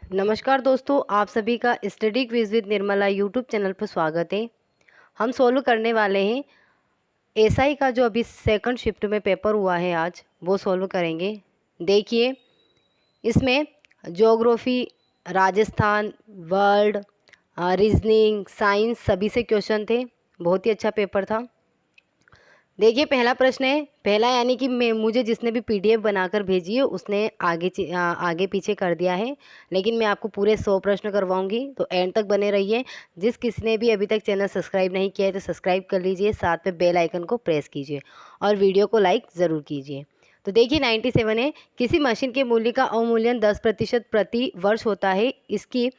नमस्कार दोस्तों, आप सभी का study quiz with Nirmala YouTube channel पर स्वागत है। हम सोल्व करने वाले हैं एसआई का जो अभी सेकंड शिफ्ट में पेपर हुआ है, आज वो सोल्व करेंगे। देखिए, इसमें geography, Rajasthan, world, reasoning, science सभी से क्वेश्चन थे। बहुत ही अच्छा पेपर था। देखिए, पहला प्रश्न है, पहला यानी कि मुझे जिसने भी पीडीएफ बनाकर भेजी है उसने आगे पीछे कर दिया है, लेकिन मैं आपको पूरे 100 प्रश्न करवाऊंगी, तो एंड तक बने रहिए। जिस किसी ने भी अभी तक चैनल सब्सक्राइब नहीं किया है तो सब्सक्राइब कर लीजिए, साथ में बेल आइकन को प्रेस कीजिए और वीडियो को लाइक ज़रूर कीजिए। तो देखिए 97 है, किसी मशीन के मूल्य का अवमूल्यन 10% प्रति वर्ष होता है, इसकी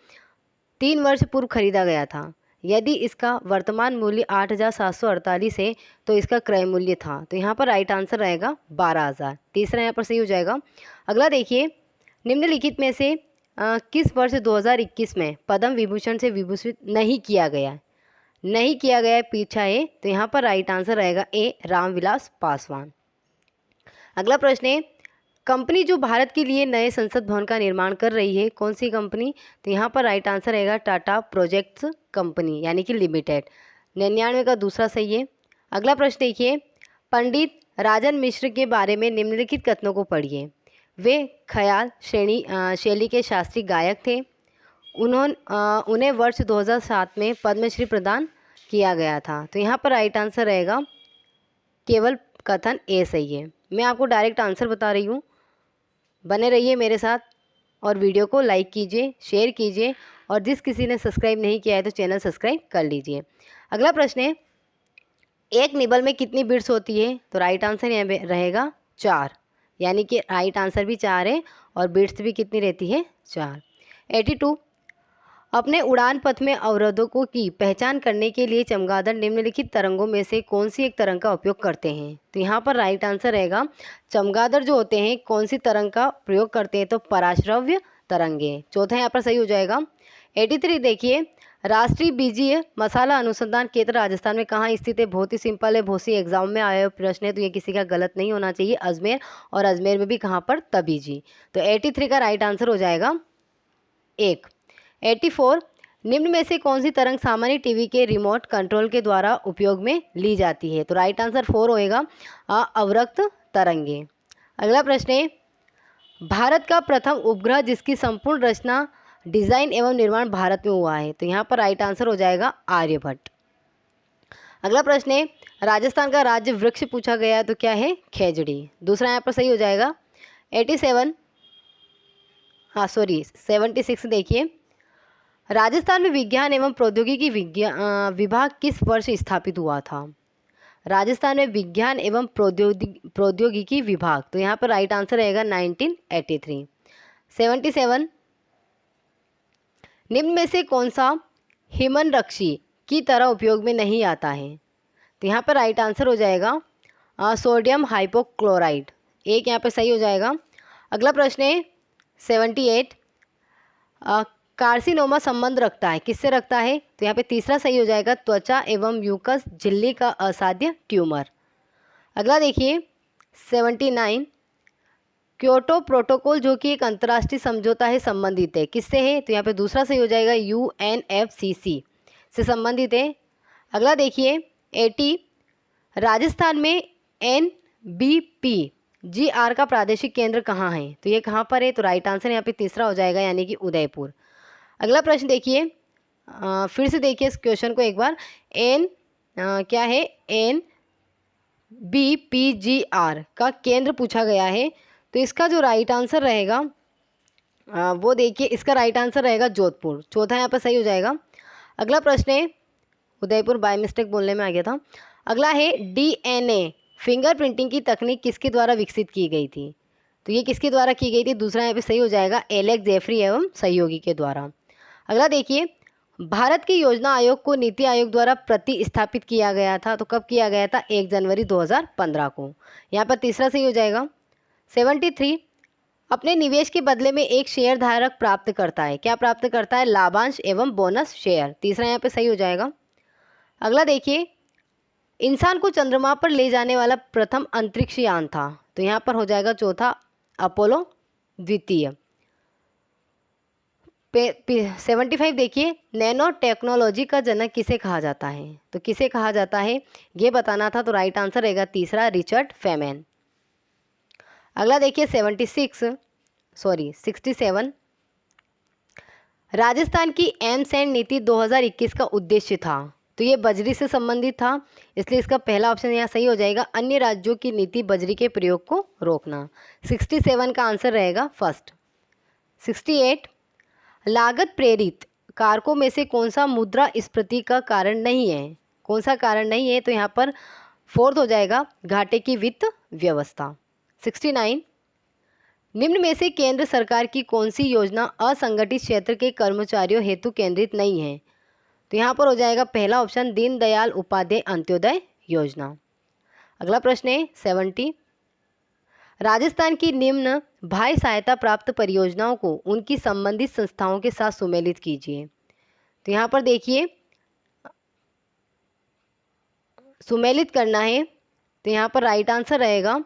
3 वर्ष पूर्व खरीदा गया था। यदि इसका वर्तमान मूल्य 8,748 है तो इसका क्रय मूल्य था। तो यहाँ पर राइट आंसर रहेगा 12,000। तीसरा यहाँ पर सही हो जाएगा। अगला देखिए, निम्नलिखित में से किस वर्ष 2021 में पद्म विभूषण से विभूषित नहीं किया गया? नहीं किया गया पीछा है, तो यहाँ पर राइट आंसर रहेगा ए, रामविलास पासवान। अगला प्रश्न है, कंपनी जो भारत के लिए नए संसद भवन का निर्माण कर रही है, कौन सी कंपनी? तो यहाँ पर राइट आंसर रहेगा टाटा प्रोजेक्ट्स कंपनी यानी कि लिमिटेड। 99 का दूसरा सही है। अगला प्रश्न देखिए, पंडित राजन मिश्र के बारे में निम्नलिखित कथनों को पढ़िए। वे ख्याल शैली के शास्त्रीय गायक थे। उन्हें वर्ष 2007 में पद्मश्री प्रदान किया गया था। तो यहाँ पर राइट आंसर रहेगा केवल कथन ए सही है। मैं आपको डायरेक्ट आंसर बता रही हूँ, बने रहिए मेरे साथ और वीडियो को लाइक कीजिए, शेयर कीजिए, और जिस किसी ने सब्सक्राइब नहीं किया है तो चैनल सब्सक्राइब कर लीजिए। अगला प्रश्न है, एक निबल में कितनी बिट्स होती है? तो राइट आंसर यहाँ पे रहेगा 4, यानी कि राइट आंसर भी 4 है और बिट्स भी कितनी रहती है? 4। 82, अपने उड़ान पथ में अवरोधकों की पहचान करने के लिए चमगादड़ निम्नलिखित तरंगों में से कौन सी एक तरंग का उपयोग करते हैं? तो यहाँ पर राइट आंसर रहेगा, चमगादड़ जो होते हैं कौन सी तरंग का प्रयोग करते हैं? तो पराश्रव्य तरंगे। चौथा यहाँ पर सही हो जाएगा। 83 देखिए, राष्ट्रीय बीजीय मसाला अनुसंधान केंद्र राजस्थान में कहाँ स्थित है? बहुत ही सिंपल है, बहुत सी एग्जाम में आया प्रश्न है, तो ये किसी का गलत नहीं होना चाहिए। अजमेर, और अजमेर में भी कहाँ पर? तबीजी। तो 83 का राइट आंसर हो जाएगा 1। 84, निम्न में से कौन सी तरंग सामान्य टीवी के रिमोट कंट्रोल के द्वारा उपयोग में ली जाती है? तो राइट आंसर 4 होएगा, अवरक्त तरंगे। अगला प्रश्न है, भारत का प्रथम उपग्रह जिसकी संपूर्ण रचना, डिजाइन एवं निर्माण भारत में हुआ है? तो यहाँ पर राइट आंसर हो जाएगा आर्यभट्ट। अगला प्रश्न है, राजस्थान का राज्य वृक्ष पूछा गया तो क्या है? खेजड़ी। दूसरा यहाँ पर सही हो जाएगा। 76 देखिए, राजस्थान में विज्ञान एवं प्रौद्योगिकी विभाग किस वर्ष स्थापित हुआ था? राजस्थान में विज्ञान एवं प्रौद्योगिकी विभाग, तो यहाँ पर राइट आंसर रहेगा 1983। 77, निम्न में से कौन सा हिमनरक्षी की तरह उपयोग में नहीं आता है? तो यहाँ पर राइट आंसर हो जाएगा सोडियम हाइपोक्लोराइड। एक यहाँ पर सही हो जाएगा। अगला प्रश्न है 78, कार्सिनोमा संबंध रखता है, किससे रखता है? तो यहाँ पे तीसरा सही हो जाएगा, त्वचा एवं म्यूकस झिल्ली का असाध्य ट्यूमर। अगला देखिए 79, क्योटो प्रोटोकॉल जो कि एक अंतर्राष्ट्रीय समझौता है, संबंधित है, किससे है? तो यहाँ पे दूसरा सही हो जाएगा, UNFCC से संबंधित है। अगला देखिए 80, राजस्थान में NBPGR का प्रादेशिक केंद्र कहाँ है? तो ये कहाँ पर है? तो राइट आंसर यहाँ पे तीसरा हो जाएगा, यानी कि उदयपुर। अगला प्रश्न देखिए, फिर से देखिए इस क्वेश्चन को एक बार। क्या है? NBPGR का केंद्र पूछा गया है, तो इसका जो राइट आंसर रहेगा वो देखिए, इसका राइट आंसर रहेगा जोधपुर। चौथा यहाँ पर सही हो जाएगा। अगला प्रश्न है, उदयपुर बाय मिस्टेक बोलने में आ गया था। अगला है, DNA फिंगरप्रिंटिंग की तकनीक किसके द्वारा विकसित की गई थी? तो ये किसके द्वारा की गई थी? दूसरा यहाँ पे सही हो जाएगा, एलेक्स जेफरी एवं सहयोगी के द्वारा। अगला देखिए, भारत के योजना आयोग को नीति आयोग द्वारा प्रतिस्थापित किया गया था, तो कब किया गया था? 1 जनवरी 2015 को। यहाँ पर तीसरा सही हो जाएगा। 73, अपने निवेश के बदले में एक शेयर धारक प्राप्त करता है, क्या प्राप्त करता है? लाभांश एवं बोनस शेयर। तीसरा यहाँ पे सही हो जाएगा। अगला देखिए, इंसान को चंद्रमा पर ले जाने वाला प्रथम अंतरिक्ष यान था, तो यहाँ पर हो जाएगा चौथा, अपोलो द्वितीय। 75 देखिए, नैनो टेक्नोलॉजी का जनक किसे कहा जाता है? तो किसे कहा जाता है ये बताना था, तो राइट आंसर रहेगा तीसरा, रिचर्ड फेमैन। अगला देखिए 67, राजस्थान की एम्स एंड नीति 2021 का उद्देश्य था। तो ये बजरी से संबंधित था, इसलिए इसका पहला ऑप्शन यहाँ सही हो जाएगा, अन्य राज्यों की नीति बजरी के प्रयोग को रोकना। 67 का आंसर रहेगा फर्स्ट। 68, लागत प्रेरित कारकों में से कौन सा मुद्रास्फीति का कारण नहीं है? कौन सा कारण नहीं है? तो यहाँ पर फोर्थ हो जाएगा, घाटे की वित्त व्यवस्था। 69, निम्न में से केंद्र सरकार की कौन सी योजना असंगठित क्षेत्र के कर्मचारियों हेतु केंद्रित नहीं है? तो यहाँ पर हो जाएगा पहला ऑप्शन, दीनदयाल उपाध्याय अंत्योदय योजना। अगला प्रश्न है 70, राजस्थान की निम्न भाई सहायता प्राप्त परियोजनाओं को उनकी संबंधित संस्थाओं के साथ सुमेलित कीजिए। तो यहाँ पर देखिए सुमेलित करना है, तो यहाँ पर राइट आंसर रहेगा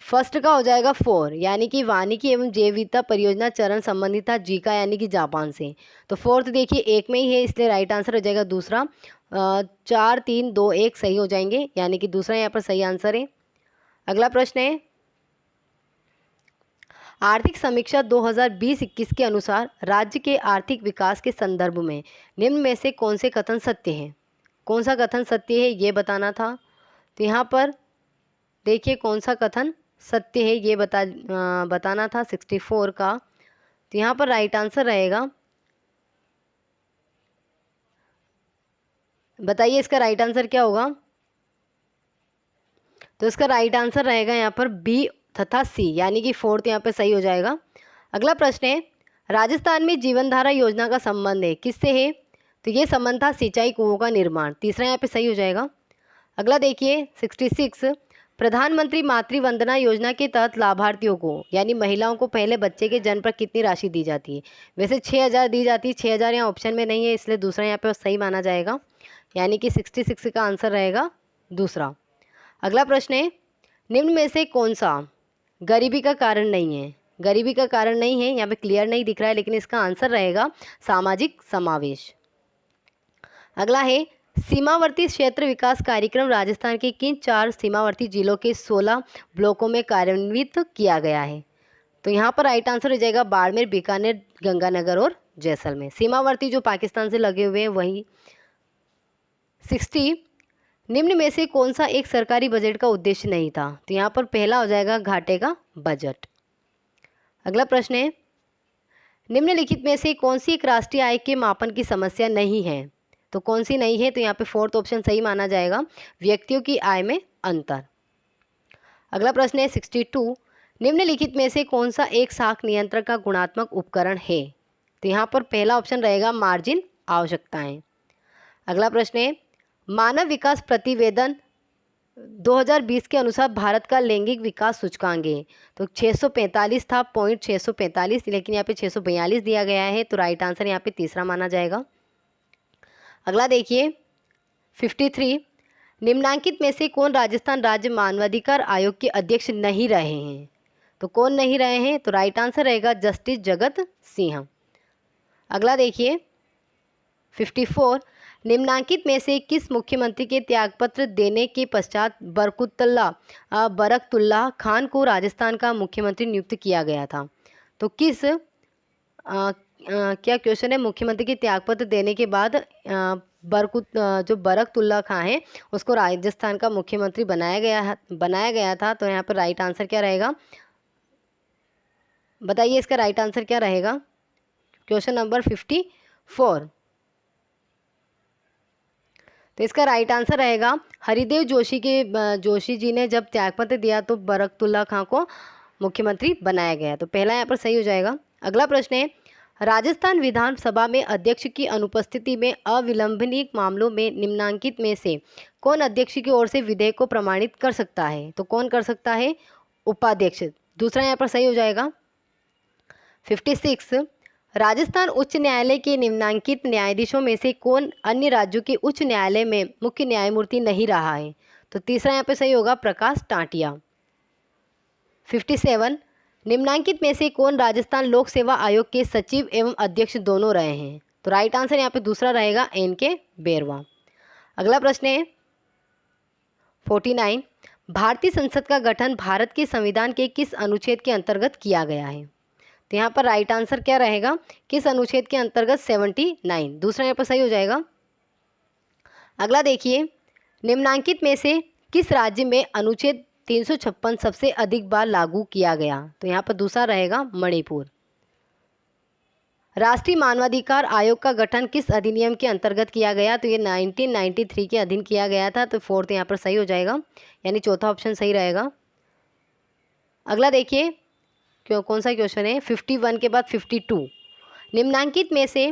फर्स्ट का हो जाएगा 4, यानी कि वानिकी एवं जैव विविधता परियोजना चरण संबंधित था जीका यानी कि जापान से। तो फोर्थ देखिए एक में ही है, इसलिए राइट आंसर हो जाएगा दूसरा। 4, 3, 2, 1 सही हो जाएंगे, यानी कि दूसरा यहाँ पर सही आंसर है। अगला प्रश्न है, आर्थिक समीक्षा 2020-21 के अनुसार राज्य के आर्थिक विकास के संदर्भ में निम्न में से कौन से कथन सत्य हैं? कौन सा कथन सत्य है ये बताना था। तो यहाँ पर देखिए कौन सा कथन सत्य है ये बताना था 64 का। तो यहाँ पर राइट आंसर रहेगा, बताइए इसका राइट आंसर क्या होगा? तो इसका राइट आंसर रहेगा यहाँ पर बी तथा सी, यानी कि फोर्थ यहाँ पे सही हो जाएगा। अगला प्रश्न है, राजस्थान में जीवन धारा योजना का संबंध है किससे है? तो ये संबंध था सिंचाई कुओं का निर्माण, तीसरा यहाँ पे सही हो जाएगा। अगला देखिए 66, प्रधानमंत्री मातृ वंदना योजना के तहत लाभार्थियों को यानी महिलाओं को पहले बच्चे के जन्म पर कितनी राशि दी जाती है? वैसे 6,000 दी जाती है, 6,000 यहाँ ऑप्शन में नहीं है, इसलिए दूसरा यहाँ पे सही माना जाएगा, यानी कि 66 का आंसर रहेगा दूसरा। अगला प्रश्न है, निम्न में से कौन सा गरीबी का कारण नहीं है? गरीबी का कारण नहीं है, यहाँ पे क्लियर नहीं दिख रहा है, लेकिन इसका आंसर रहेगा सामाजिक समावेश। अगला है, सीमावर्ती क्षेत्र विकास कार्यक्रम राजस्थान के किन 4 सीमावर्ती जिलों के 16 ब्लॉकों में कार्यान्वित किया गया है? तो यहाँ पर राइट आंसर हो जाएगा बाड़मेर, बीकानेर, गंगानगर और जैसलमेर। सीमावर्ती जो पाकिस्तान से लगे हुए हैं वही। 60, निम्न में से कौन सा एक सरकारी बजट का उद्देश्य नहीं था? तो यहाँ पर पहला हो जाएगा घाटे का बजट। अगला प्रश्न है, निम्नलिखित में से कौन सी एक राष्ट्रीय आय के मापन की समस्या नहीं है? तो कौन सी नहीं है? तो यहाँ पे फोर्थ ऑप्शन सही माना जाएगा, व्यक्तियों की आय में अंतर। अगला प्रश्न है 62, निम्नलिखित में से कौन सा एक साख नियंत्रण का गुणात्मक उपकरण है? तो यहाँ पर पहला ऑप्शन रहेगा मार्जिन आवश्यकताएं। अगला प्रश्न है, मानव विकास प्रतिवेदन 2020 के अनुसार भारत का लैंगिक विकास सूचकांक है, तो 645 था, पॉइंट 645, लेकिन यहाँ पे 642 दिया गया है, तो राइट आंसर यहाँ पे तीसरा माना जाएगा। अगला देखिए 53, निम्नांकित में से कौन राजस्थान राज्य मानवाधिकार आयोग के अध्यक्ष नहीं रहे हैं? तो कौन नहीं रहे हैं? तो राइट आंसर रहेगा जस्टिस जगत सिंह। अगला देखिए 54, निम्नांकित में से किस मुख्यमंत्री के त्यागपत्र देने के पश्चात बरकतुल्लाह खान को राजस्थान का मुख्यमंत्री नियुक्त किया गया था? तो किस क्या क्वेश्चन है, मुख्यमंत्री के त्यागपत्र देने के बाद जो बरकतुल्लाह खान है उसको राजस्थान का मुख्यमंत्री बनाया गया था। तो यहाँ पर राइट आंसर क्या रहेगा, बताइए इसका राइट आंसर क्या रहेगा? Question number 54। तो इसका राइट आंसर रहेगा हरिदेव जोशी जी ने जब त्यागपत्र दिया तो बरकतुल्लाह खान को मुख्यमंत्री बनाया गया, तो पहला यहाँ पर सही हो जाएगा। अगला प्रश्न है, राजस्थान विधानसभा में अध्यक्ष की अनुपस्थिति में अविलंबनीय मामलों में निम्नांकित में से कौन अध्यक्ष की ओर से विधेयक को प्रमाणित कर सकता है? तो कौन कर सकता है? उपाध्यक्ष, दूसरा यहाँ पर सही हो जाएगा। 56, राजस्थान उच्च न्यायालय के निम्नांकित न्यायाधीशों में से कौन अन्य राज्यों के उच्च न्यायालय में मुख्य न्यायमूर्ति नहीं रहा है? तो तीसरा यहाँ पे सही होगा प्रकाश टाटिया। 57, निम्नांकित में से कौन राजस्थान लोक सेवा आयोग के सचिव एवं अध्यक्ष दोनों रहे हैं? तो राइट आंसर यहाँ पे दूसरा रहेगा, एन.के. बेरवा। अगला प्रश्न है 49। भारतीय संसद का गठन भारत के संविधान के किस अनुच्छेद के अंतर्गत किया गया है? तो यहाँ पर राइट आंसर क्या रहेगा, किस अनुच्छेद के अंतर्गत? 79, दूसरा यहाँ पर सही हो जाएगा। अगला देखिए, निम्नांकित में से किस राज्य में अनुच्छेद 356 सबसे अधिक बार लागू किया गया? तो यहाँ पर दूसरा रहेगा, मणिपुर। राष्ट्रीय मानवाधिकार आयोग का गठन किस अधिनियम के अंतर्गत किया गया? तो ये 1993 के अधीन किया गया था, तो फोर्थ यहाँ पर सही हो जाएगा, यानी चौथा ऑप्शन सही रहेगा। अगला देखिए, कौन सा क्वेश्चन है 51 के बाद 52। निम्नांकित में से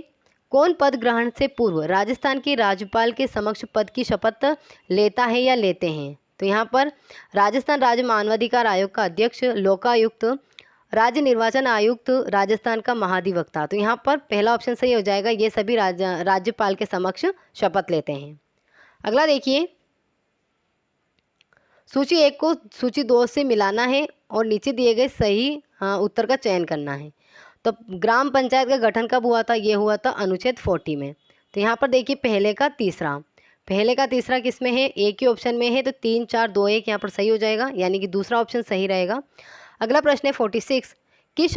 कौन पद ग्रहण से पूर्व राजस्थान के राज्यपाल के समक्ष पद की शपथ लेता है या लेते हैं? तो यहाँ पर राजस्थान राज्य मानवाधिकार आयोग का अध्यक्ष, लोकायुक्त, राज्य निर्वाचन आयुक्त, राजस्थान का महाधिवक्ता। तो यहाँ पर पहला ऑप्शन सही हो जाएगा, ये सभी राज्यपाल के समक्ष शपथ लेते हैं। अगला देखिए, सूची 1 को सूची 2 से मिलाना है और नीचे दिए गए सही उत्तर का चयन करना है। तो ग्राम पंचायत का गठन कब हुआ था? ये हुआ था अनुच्छेद 40 में। तो यहाँ पर देखिए, पहले का तीसरा किस में है? एक ही ऑप्शन में है, तो 3, 4, 2, 1 यहाँ पर सही हो जाएगा, यानी कि दूसरा ऑप्शन सही रहेगा। अगला प्रश्न है 46। किस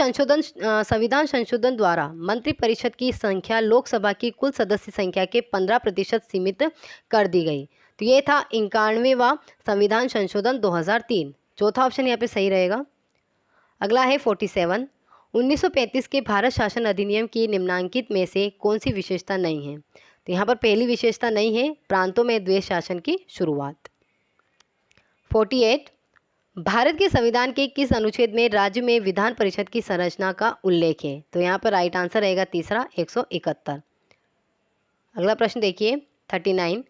संविधान संशोधन द्वारा मंत्रिपरिषद की संख्या लोकसभा की कुल सदस्य संख्या के 15% सीमित कर दी गई? तो ये था 91वां संविधान संशोधन 2003, चौथा ऑप्शन यहाँ पे सही रहेगा। अगला है 47। 1935 के भारत शासन अधिनियम की निम्नांकित में से कौन सी विशेषता नहीं है? तो यहाँ पर पहली विशेषता नहीं है, प्रांतों में द्वैध शासन की शुरुआत। 48। भारत के संविधान के किस अनुच्छेद में राज्य में विधान परिषद की संरचना का उल्लेख है? तो यहाँ पर राइट आंसर रहेगा तीसरा, 171। अगला प्रश्न देखिए 39।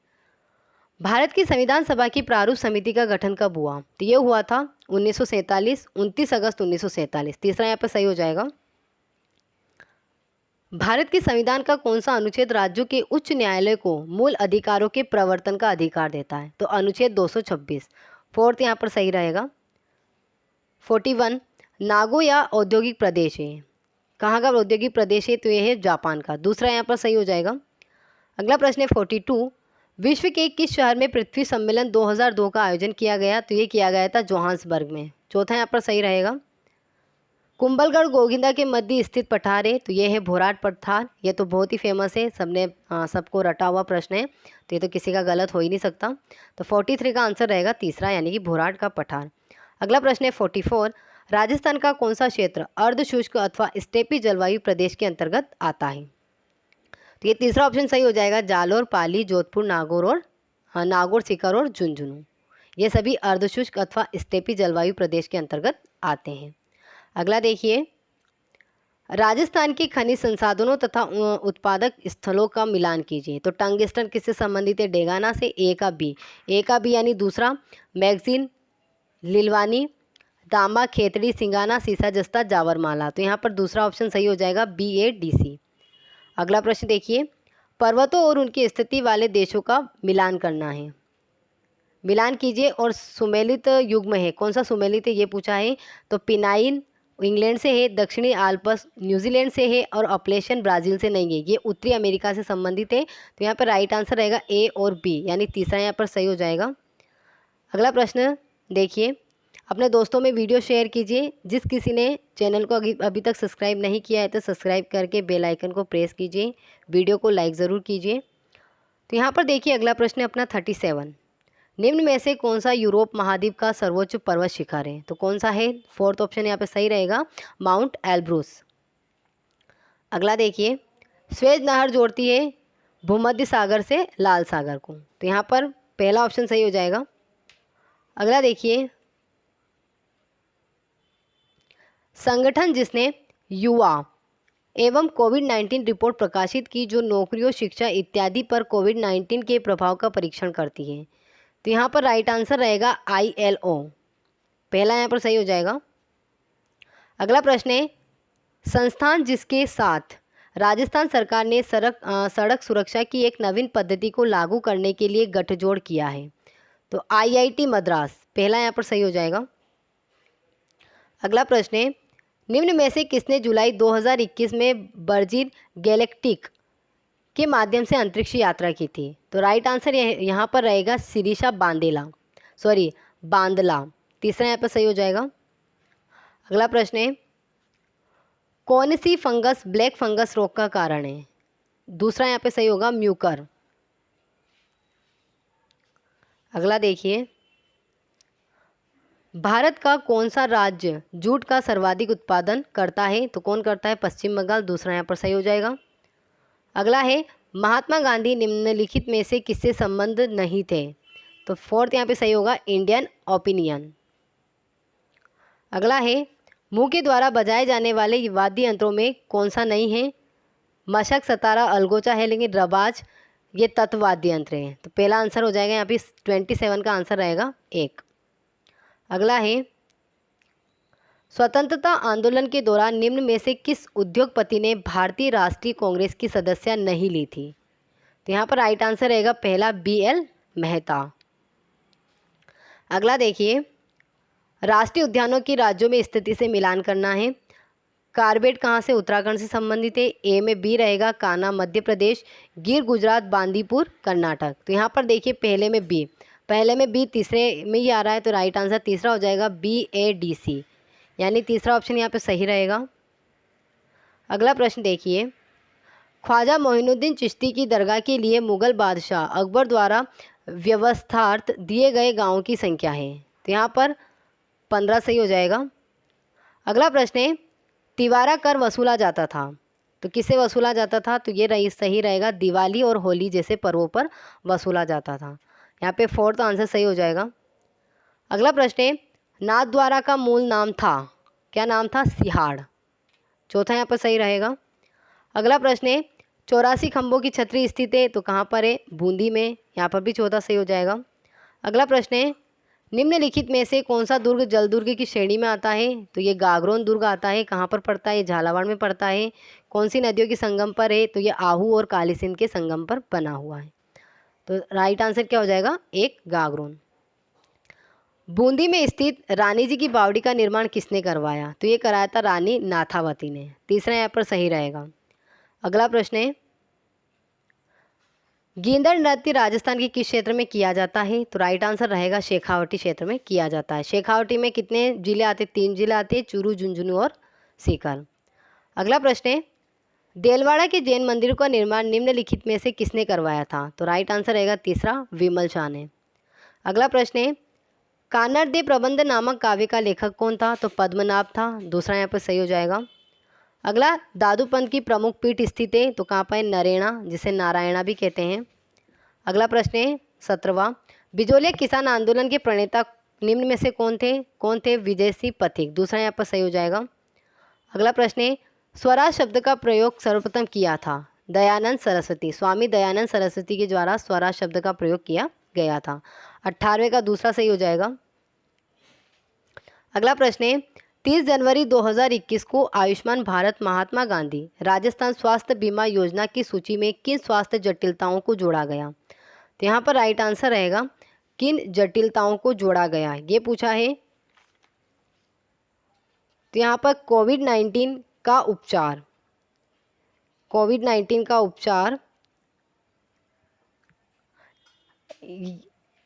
भारत की संविधान सभा की प्रारूप समिति का गठन कब हुआ? तो ये हुआ था 1947, 29 अगस्त 1947, तीसरा यहाँ पर सही हो जाएगा। भारत के संविधान का कौन सा अनुच्छेद राज्यों के उच्च न्यायालय को मूल अधिकारों के प्रवर्तन का अधिकार देता है? तो अनुच्छेद 226, फोर्थ यहाँ पर सही रहेगा। 41। नागोया औद्योगिक प्रदेश है, कहाँ का औद्योगिक प्रदेश है? तो ये है जापान का, दूसरा यहाँ पर सही हो जाएगा। अगला प्रश्न है 42। विश्व के किस शहर में पृथ्वी सम्मेलन 2002 का आयोजन किया गया? तो ये किया गया था जोहान्सबर्ग में, चौथा यहाँ पर सही रहेगा। कुंभलगढ़ गोविंदा के मध्य स्थित पठार है, तो ये है भोराट पठार। ये तो बहुत ही फेमस है, सबको रटा हुआ प्रश्न है, तो ये तो किसी का गलत हो ही नहीं सकता। तो 43 का आंसर रहेगा तीसरा, यानी कि भोराट का पठार। अगला प्रश्न है 44। राजस्थान का कौन सा क्षेत्र अर्धशुष्क अथवा स्टेपी जलवायु प्रदेश के अंतर्गत आता है? तो ये तीसरा ऑप्शन सही हो जाएगा, जालोर, पाली, जोधपुर, नागौर, सीकर और झुंझुनू, ये सभी अर्धशुष्क अथवा स्टेपी जलवायु प्रदेश के अंतर्गत आते हैं। अगला देखिए, राजस्थान के खनिज संसाधनों तथा उत्पादक स्थलों का मिलान कीजिए। तो टंगस्टन किससे संबंधित है? डेगाना से। ए का बी यानी दूसरा, मैगजीन, लिलवानी, तांबा, खेतड़ी, सिंगाना, सीसा, जस्ता, जावरमाला। तो यहाँ पर दूसरा ऑप्शन सही हो जाएगा, BADC। अगला प्रश्न देखिए, पर्वतों और उनकी स्थिति वाले देशों का मिलान करना है, मिलान कीजिए और सुमेलित युग्म है, कौन सा सुमेलित है ये पूछा है। तो पिनाइन इंग्लैंड से है, दक्षिणी आल्प्स न्यूजीलैंड से है और अपलेशन ब्राज़ील से नहीं है, ये उत्तरी अमेरिका से संबंधित है। तो यहाँ पर राइट आंसर रहेगा A और B, यानी तीसरा यहाँ पर सही हो जाएगा। अगला प्रश्न देखिए, अपने दोस्तों में वीडियो शेयर कीजिए। जिस किसी ने चैनल को अभी तक सब्सक्राइब नहीं किया है तो सब्सक्राइब करके बेल आइकन को प्रेस कीजिए, वीडियो को लाइक ज़रूर कीजिए। तो यहाँ पर देखिए, अगला प्रश्न है अपना 37। निम्न में से कौन सा यूरोप महाद्वीप का सर्वोच्च पर्वत शिखर है? तो कौन सा है? फोर्थ ऑप्शन यहाँ पे सही रहेगा, माउंट एल्ब्रूस। अगला देखिए, स्वेज नहर जोड़ती है भूमध्य सागर से लाल सागर को, तो यहाँ पर पहला ऑप्शन सही हो जाएगा। अगला देखिए, संगठन जिसने युवा एवं कोविड-19 रिपोर्ट प्रकाशित की जो नौकरियों, शिक्षा इत्यादि पर कोविड-19 के प्रभाव का परीक्षण करती है, तो यहाँ पर राइट आंसर रहेगा ILO, पहला यहाँ पर सही हो जाएगा। अगला प्रश्न है, संस्थान जिसके साथ राजस्थान सरकार ने सड़क सुरक्षा की एक नवीन पद्धति को लागू करने के लिए गठजोड़ किया है, तो IIT मद्रास, पहला यहाँ पर सही हो जाएगा। अगला प्रश्न है, निम्न में से किसने जुलाई 2021 में वर्जिन गैलेक्टिक के माध्यम से अंतरिक्ष यात्रा की थी? तो राइट आंसर यहाँ पर रहेगा शिरीषा बांदला। तीसरा यहाँ पर सही हो जाएगा। अगला प्रश्न है, कौन सी फंगस ब्लैक फंगस रोग का कारण है? दूसरा यहाँ पे सही होगा म्यूकर। अगला देखिए, भारत का कौन सा राज्य जूट का सर्वाधिक उत्पादन करता है? तो कौन करता है? पश्चिम बंगाल। दूसरा यहाँ पर सही हो जाएगा। अगला है, महात्मा गांधी निम्नलिखित में से किससे संबंध नहीं थे? तो फोर्थ यहाँ पे सही होगा इंडियन ओपिनियन। अगला है, मुंह के द्वारा बजाए जाने वाले वाद्य यंत्रों में कौन सा नहीं है? मशक, सतारा, अलगोचा है, लेकिन रबाज ये तत्व वाद्य यंत्र हैं। तो पहला आंसर हो जाएगा यहाँ पे 27 का आंसर रहेगा 1। अगला है, स्वतंत्रता आंदोलन के दौरान निम्न में से किस उद्योगपति ने भारतीय राष्ट्रीय कांग्रेस की सदस्यता नहीं ली थी? तो यहाँ पर राइट आंसर रहेगा पहला BL मेहता। अगला देखिए, राष्ट्रीय उद्यानों की राज्यों में स्थिति से मिलान करना है। कार्बेट कहाँ से? उत्तराखंड से संबंधित है। ए में बी रहेगा कान्हा मध्य प्रदेश, गिर गुजरात, बांदीपुर कर्नाटक। तो यहाँ पर देखिए पहले में बी तीसरे में ही आ रहा है, तो राइट आंसर तीसरा हो जाएगा BADC, यानी तीसरा ऑप्शन यहाँ पे सही रहेगा। अगला प्रश्न देखिए, ख्वाजा मोइनुद्दीन चिश्ती की दरगाह के लिए मुगल बादशाह अकबर द्वारा व्यवस्थार्थ दिए गए गाँवों की संख्या है? तो यहाँ पर 15 सही हो जाएगा। अगला प्रश्न है, तिवारा कर वसूला जाता था, तो किससे वसूला जाता था? तो ये सही रहेगा दिवाली और होली जैसे पर्वों पर वसूला जाता था। यहाँ पे फोर्थ आंसर सही हो जाएगा। अगला प्रश्न है, नाथद्वारा का मूल नाम था, क्या नाम था? सिहाड़। चौथा यहाँ पर सही रहेगा। अगला प्रश्न है, 84 खंभों की छतरी स्थित है, तो कहाँ पर है? बूंदी में। यहाँ पर भी चौथा सही हो जाएगा। अगला प्रश्न है, निम्नलिखित में से कौन सा दुर्ग जल दुर्ग की श्रेणी में आता है? तो ये गागरोन दुर्ग आता है। कहाँ पर पड़ता है? झालावाड़ में पड़ता है। कौन सी नदियों के संगम पर है? तो ये आहू और काली सिंध के संगम पर बना हुआ है। तो राइट आंसर क्या हो जाएगा? 1 गागरोन। बूंदी में स्थित रानी जी की बावड़ी का निर्माण किसने करवाया? तो ये कराया था रानी नाथावती ने। तीसरा यहाँ पर सही रहेगा। अगला प्रश्न है, गींदड़ नृत्य राजस्थान के किस क्षेत्र में किया जाता है? तो राइट आंसर रहेगा शेखावटी क्षेत्र में किया जाता है। शेखावटी में कितने जिले आते? 3 जिले आते हैं, चूरू, झुंझुनू और सीकर। अगला प्रश्न है, देलवाड़ा के जैन मंदिर का निर्माण निम्नलिखित में से किसने करवाया था? तो राइट आंसर रहेगा तीसरा विमल शाह ने। अगला प्रश्न है, कानड़ दे प्रबंध नामक काव्य का लेखक कौन था? तो पद्मनाभ था। दूसरा यहाँ पर सही हो जाएगा। अगला, दादूपंथ की प्रमुख पीठ स्थित है, तो कहाँ पर? नरेणा, जिसे नारायणा भी कहते हैं। अगला प्रश्न है 17वां, बिजोलिया किसान आंदोलन के प्रणेता निम्न में से कौन थे? विजय सिंह पथिक। दूसरा यहाँ पर सही हो जाएगा। अगला प्रश्न है, स्वराज शब्द का प्रयोग सर्वप्रथम किया था? दयानंद सरस्वती, स्वामी दयानंद सरस्वती के द्वारा स्वराज शब्द का प्रयोग किया गया था। 18वें का दूसरा सही हो जाएगा। अगला प्रश्न है, 30 जनवरी 2021 को आयुष्मान भारत महात्मा गांधी राजस्थान स्वास्थ्य बीमा योजना की सूची में किन स्वास्थ्य जटिलताओं को जोड़ा गया? तो यहाँ पर राइट आंसर रहेगा किन जटिलताओं को जोड़ा गया, ये पूछा है। तो यहाँ पर कोविड-19 का उपचार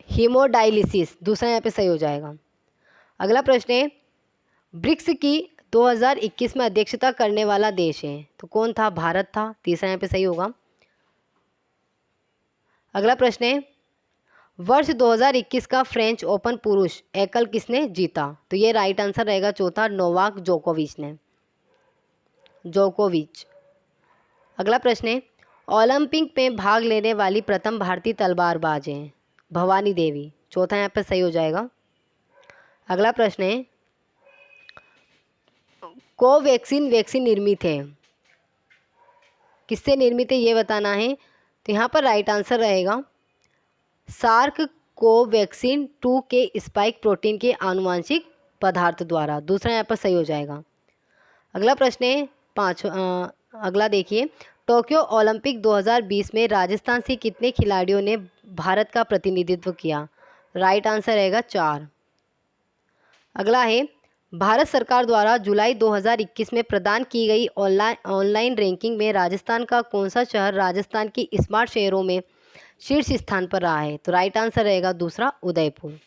हीमोडायलिसिस। दूसरा यहाँ पे सही हो जाएगा। अगला प्रश्न है, ब्रिक्स की 2021 में अध्यक्षता करने वाला देश है, तो कौन था? भारत था। तीसरा यहाँ पे सही होगा। अगला प्रश्न है, वर्ष 2021 का फ्रेंच ओपन पुरुष एकल किसने जीता? तो ये राइट आंसर रहेगा चौथा, नोवाक जोकोविच। अगला प्रश्न है, ओलंपिक में भाग लेने वाली प्रथम भारतीय तलवारबाज हैं भवानी देवी। चौथा यहाँ पर सही हो जाएगा। अगला प्रश्न है, कोवैक्सीन वैक्सीन निर्मित है, किससे निर्मित है ये बताना है। तो यहाँ पर राइट आंसर रहेगा सार्क कोवैक्सीन 2 के स्पाइक प्रोटीन के आनुवांशिक पदार्थ द्वारा। दूसरा यहाँ पर सही हो जाएगा। अगला प्रश्न है अगला देखिए, टोक्यो ओलंपिक 2020 में राजस्थान से कितने खिलाड़ियों ने भारत का प्रतिनिधित्व किया? राइट आंसर रहेगा 4। अगला है, भारत सरकार द्वारा जुलाई 2021 में प्रदान की गई ऑनलाइन रैंकिंग में राजस्थान का कौन सा शहर राजस्थान की स्मार्ट शहरों में शीर्ष स्थान पर रहा है? तो राइट आंसर रहेगा दूसरा, उदयपुर।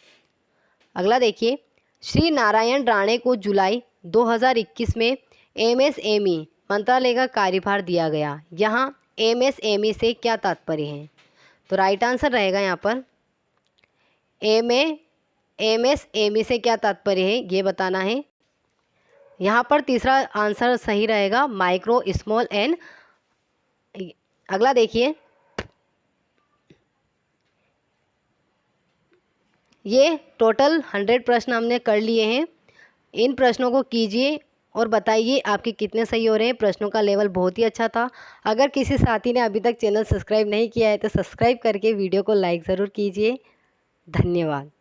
अगला देखिए, श्री नारायण राणे को जुलाई 2021 में एमएसएमई मंत्रालय का कार्यभार दिया गया। यहाँ एमएसएमई से क्या तात्पर्य है? तो राइट आंसर रहेगा यहाँ पर एमएसएमई से क्या तात्पर्य है ये बताना है। यहाँ पर तीसरा आंसर सही रहेगा, माइक्रो स्मॉल एंड। अगला देखिए, ये टोटल 100 प्रश्न हमने कर लिए हैं। इन प्रश्नों को कीजिए और बताइए आपके कितने सही हो रहे हैं। प्रश्नों का लेवल बहुत ही अच्छा था। अगर किसी साथी ने अभी तक चैनल सब्सक्राइब नहीं किया है तो सब्सक्राइब करके वीडियो को लाइक ज़रूर कीजिए। धन्यवाद।